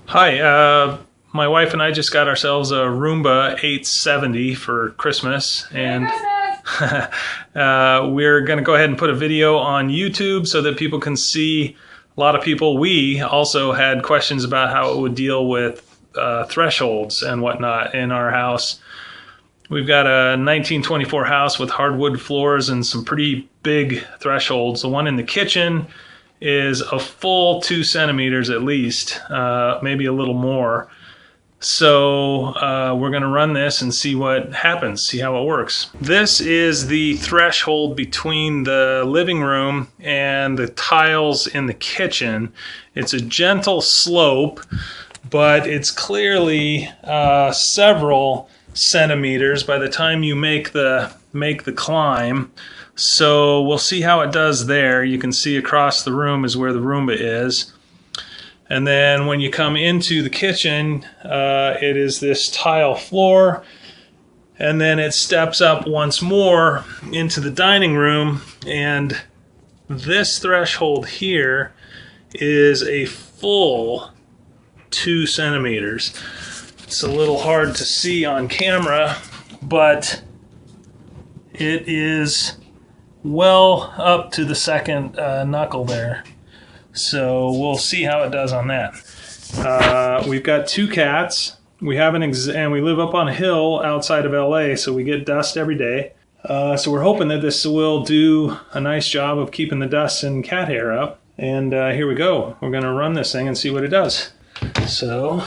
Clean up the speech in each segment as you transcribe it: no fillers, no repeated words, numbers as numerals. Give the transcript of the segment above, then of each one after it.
Hi, my wife and I just got ourselves a Roomba 870 for Christmas, and we're going to go ahead and put a video on YouTube so that people can see. A lot of people, we also had questions about how it would deal with thresholds and whatnot in our house. We've got a 1924 house with hardwood floors and some pretty big thresholds. The one in the kitchen is a full 2 centimeters at least, maybe a little more. So we're going to run this and see what happens, see how it works. This is the threshold between the living room and the tiles in the kitchen. It's a gentle slope, but it's clearly several centimeters by the time you make the climb. So we'll see how it does there. You can see across the room is where the Roomba is. And then when you come into the kitchen, it is this tile floor. And then it steps up once more into the dining room. And this threshold here is a full 2 centimeters. It's a little hard to see on camera, but it is well up to the second knuckle there. So we'll see how it does on that. We've got 2 cats. We have and we live up on a hill outside of LA, so we get dust every day. So we're hoping that this will do a nice job of keeping the dust and cat hair up. And here we go. We're going to run this thing and see what it does. So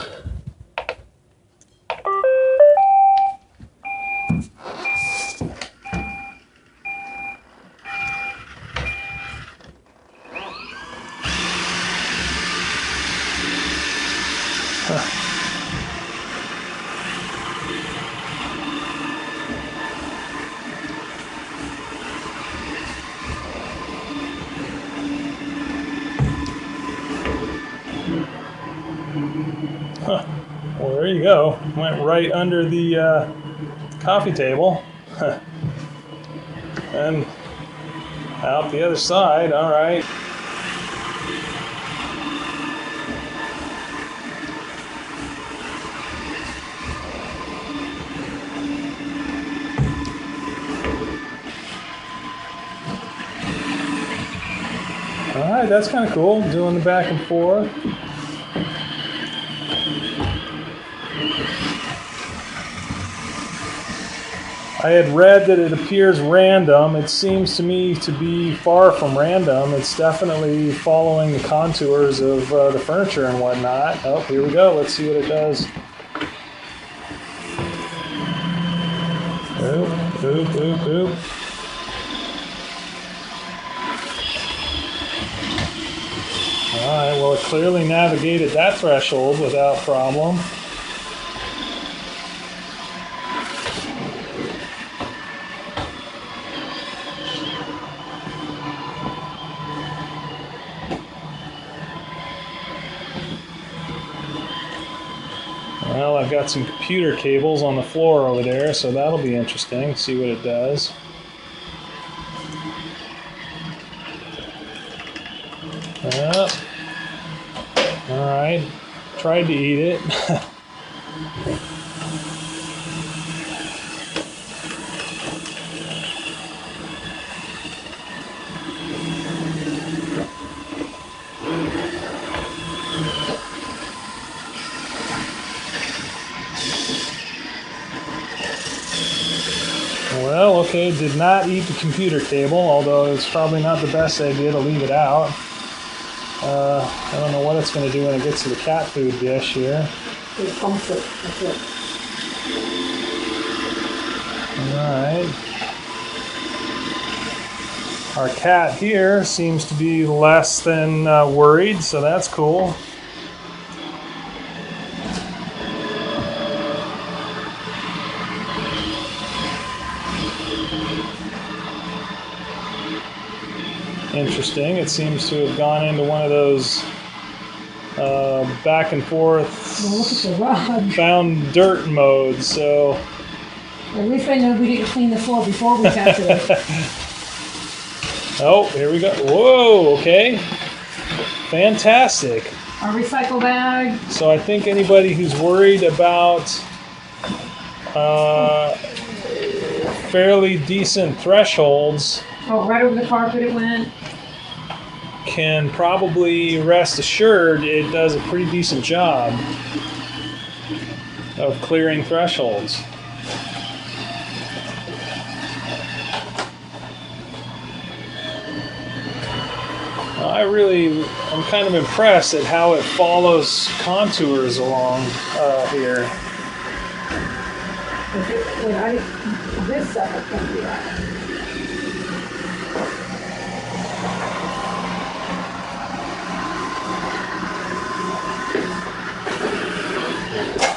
well, there you go. Went right under the coffee table. And out the other side. All right. All right, that's kind of cool, doing the back and forth. I had read that it appears random. It seems to me to be far from random. It's definitely following the contours of the furniture and whatnot. Oh, here we go. Let's see what it does. Oop, oop, oop, oop. All right, well, it clearly navigated that threshold without problem. Well, I've got some computer cables on the floor over there, so that'll be interesting. See what it does. All right, tried to eat it. Well, okay, did not eat the computer cable, although it's probably not the best idea to leave it out. I don't know what it's going to do when it gets to the cat food dish here. It pumps it, that's it. Alright. Our cat here seems to be less than worried, so that's cool. Interesting. It seems to have gone into one of those back and forth, Well, look at the rug. found dirt mode. So At least I know we didn't clean the floor before we got to it. Oh, here we go. Whoa, okay. Fantastic. Our recycle bag. So I think anybody who's worried about fairly decent thresholds Oh, right over the carpet it went. can probably rest assured it does a pretty decent job of clearing thresholds. I'm kind of impressed at how it follows contours along here. This stuff I can't do that.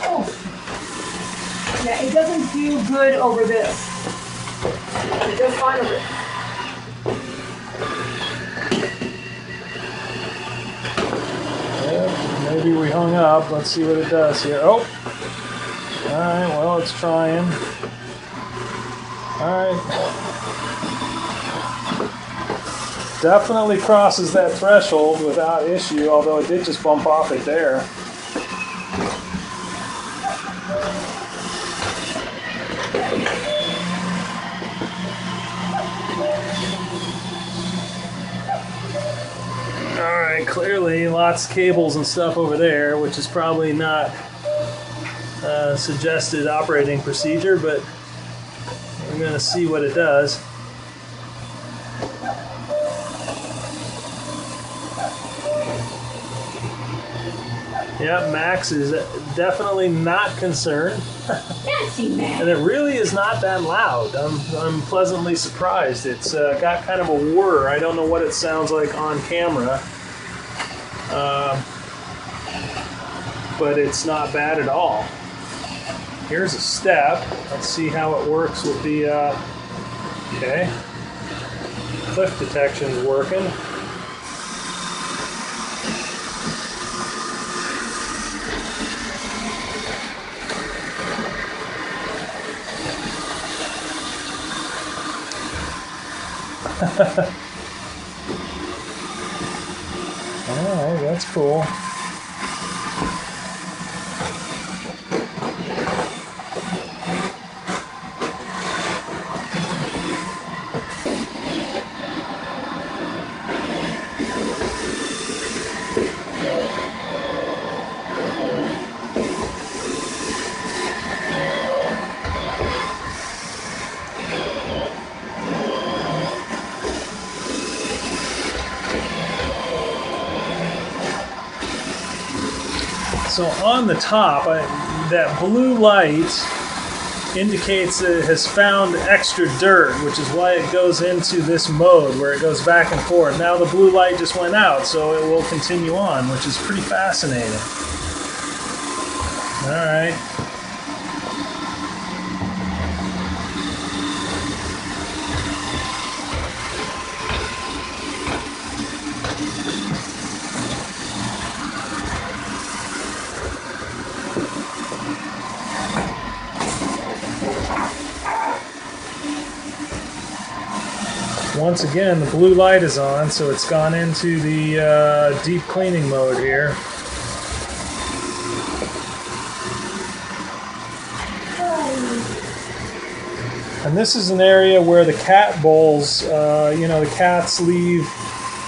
Oh. Yeah, it doesn't feel good over this. It does fine over it. Maybe we hung up. Let's see what it does here. Oh! Alright, well, it's trying. Alright. Definitely crosses that threshold without issue, although it did just bump off it there. Alright, clearly lots of cables and stuff over there, which is probably not suggested operating procedure, but we're going to see what it does. Yeah, Max is definitely not concerned. And it really is not that loud. I'm pleasantly surprised. It's got kind of a whir. I don't know what it sounds like on camera. But it's not bad at all. Here's a step. Let's see how it works with the, okay. Cliff detection's working. Alright, that's cool. So on the top, that blue light indicates that it has found extra dirt, which is why it goes into this mode where it goes back and forth. Now the blue light just went out, so it will continue on, which is pretty fascinating. All right. Once again, the blue light is on, so it's gone into the deep cleaning mode here. And this is an area where the cat bowls, the cats leave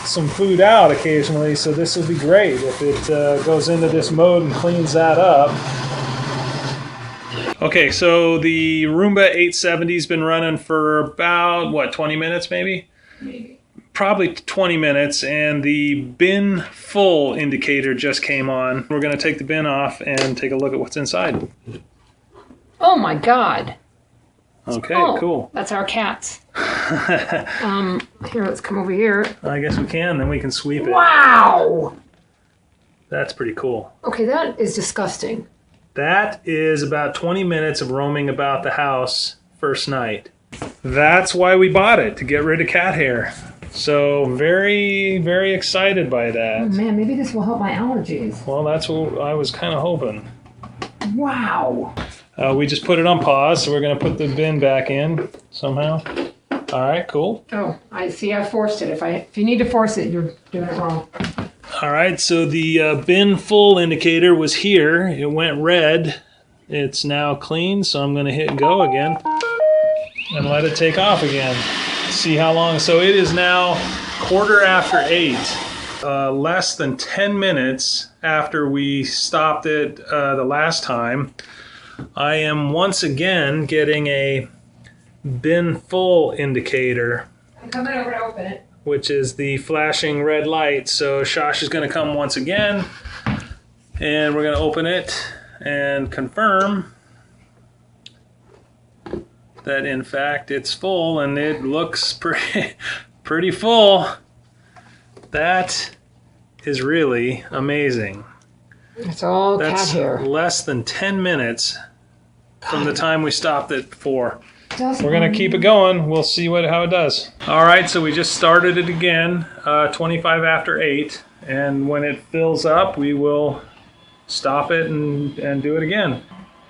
some food out occasionally, so this will be great if it goes into this mode and cleans that up. Okay, so the Roomba 870's been running for about, 20 minutes maybe? Maybe. Probably 20 minutes, and the bin full indicator just came on. We're going to take the bin off and take a look at what's inside. Oh my God. Okay, cool. That's our cats. Here, let's come over here. I guess we can, then we can sweep it. Wow! That's pretty cool. Okay, that is disgusting. That is about 20 minutes of roaming about the house first night. That's why we bought it, to get rid of cat hair. So very, very excited by that. Oh man, maybe this will help my allergies. Well, that's what I was kind of hoping. Wow. We just put it on pause, so we're going to put the bin back in somehow. All right, cool. Oh, I see. I forced it. If you need to force it, you're doing it wrong. All right, so the bin full indicator was here. It went red. It's now clean, so I'm going to hit go again and let it take off again. See how long. So it is now 8:15. Less than 10 minutes after we stopped it the last time. I am once again getting a bin full indicator. I'm coming over to open it. Which is the flashing red light. So Shosh is going to come once again, and we're going to open it and confirm that in fact it's full, and it looks pretty full. That is really amazing. It's all cat hair. That's less than 10 minutes from the time we stopped it before. We're going to keep it going. We'll see how it does. All right, so we just started it again, 8:25, and when it fills up, we will stop it and do it again.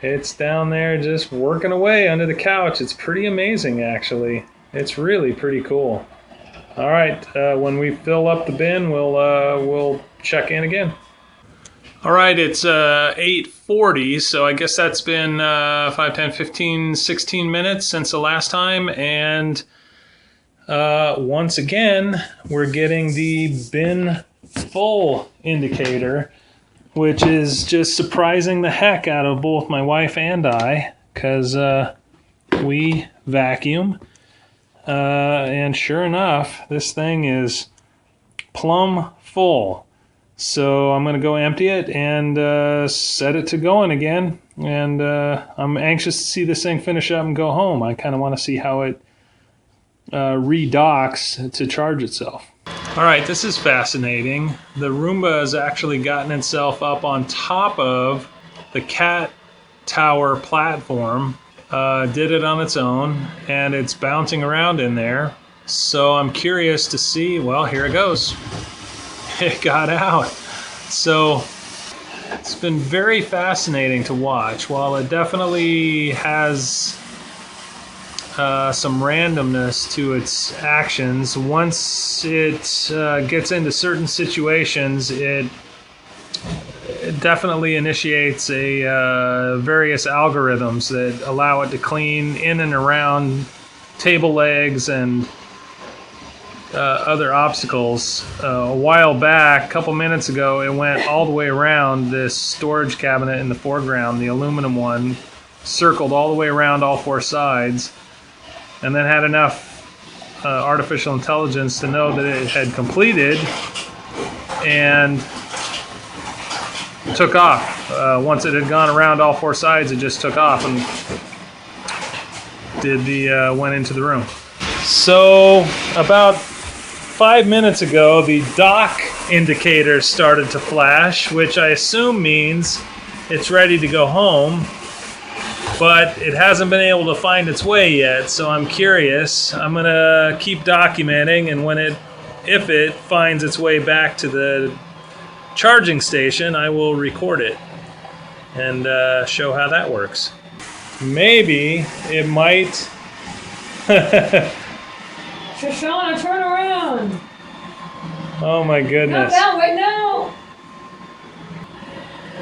It's down there just working away under the couch. It's pretty amazing, actually. It's really pretty cool. All right, when we fill up the bin, we'll check in again. All right, it's 8:40, so I guess that's been 5, 10, 15, 16 minutes since the last time. And once again, we're getting the bin full indicator, which is just surprising the heck out of both my wife and I, because we vacuum. And sure enough, this thing is plumb full. So I'm going to go empty it and set it to going again. And I'm anxious to see this thing finish up and go home. I kind of want to see how it redocks to charge itself. All right, this is fascinating. The Roomba has actually gotten itself up on top of the cat tower platform. Did it on its own, and it's bouncing around in there. So I'm curious to see, well, here it goes. It got out. So it's been very fascinating to watch. While it definitely has some randomness to its actions, once it gets into certain situations, it definitely initiates various algorithms that allow it to clean in and around table legs and other obstacles. A while back, a couple minutes ago, it went all the way around this storage cabinet in the foreground, the aluminum one, circled all the way around all four sides, and then had enough artificial intelligence to know that it had completed and took off. Once it had gone around all four sides, it just took off and went into the room. So about 5 minutes ago, the dock indicator started to flash, which I assume means it's ready to go home, but it hasn't been able to find its way yet, so I'm curious. I'm going to keep documenting, and if it finds its way back to the charging station, I will record it and show how that works. Maybe it might... Shoshana, turn around! Oh my goodness. Not that way, no!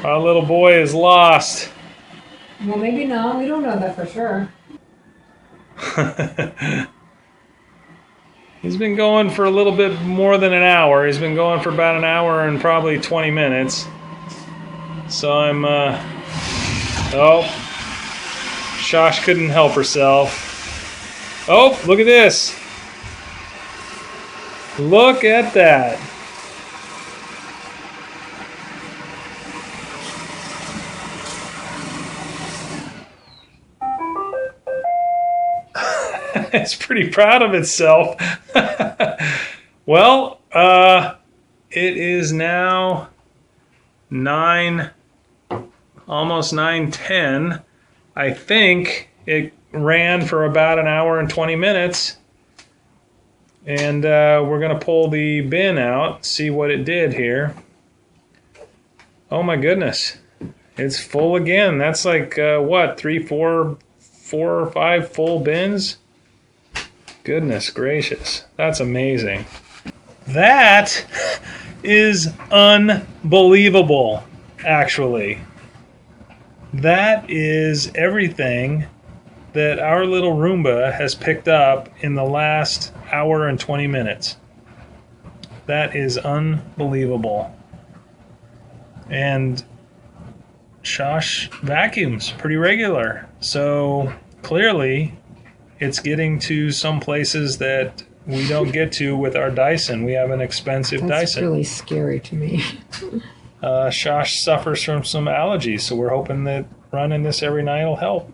Our little boy is lost. Well, maybe not. We don't know that for sure. He's been going for a little bit more than an hour. He's been going for about an hour and probably 20 minutes. So I'm, oh, Shosh couldn't help herself. Oh, look at this. Look at that. It's pretty proud of itself. Well, it is now almost 9:10. I think it ran for about an hour and 20 minutes. And we're going to pull the bin out, see what it did here. Oh my goodness. It's full again. That's like, what, 4 or 5 full bins? Goodness gracious. That's amazing. That is unbelievable, actually. That is everything that our little Roomba has picked up in the last hour and 20 minutes. That is unbelievable. And Shosh vacuums pretty regular. So clearly it's getting to some places that we don't get to with our Dyson. We have an expensive That's Dyson. really scary to me. Shosh suffers from some allergies, so we're hoping that running this every night will help.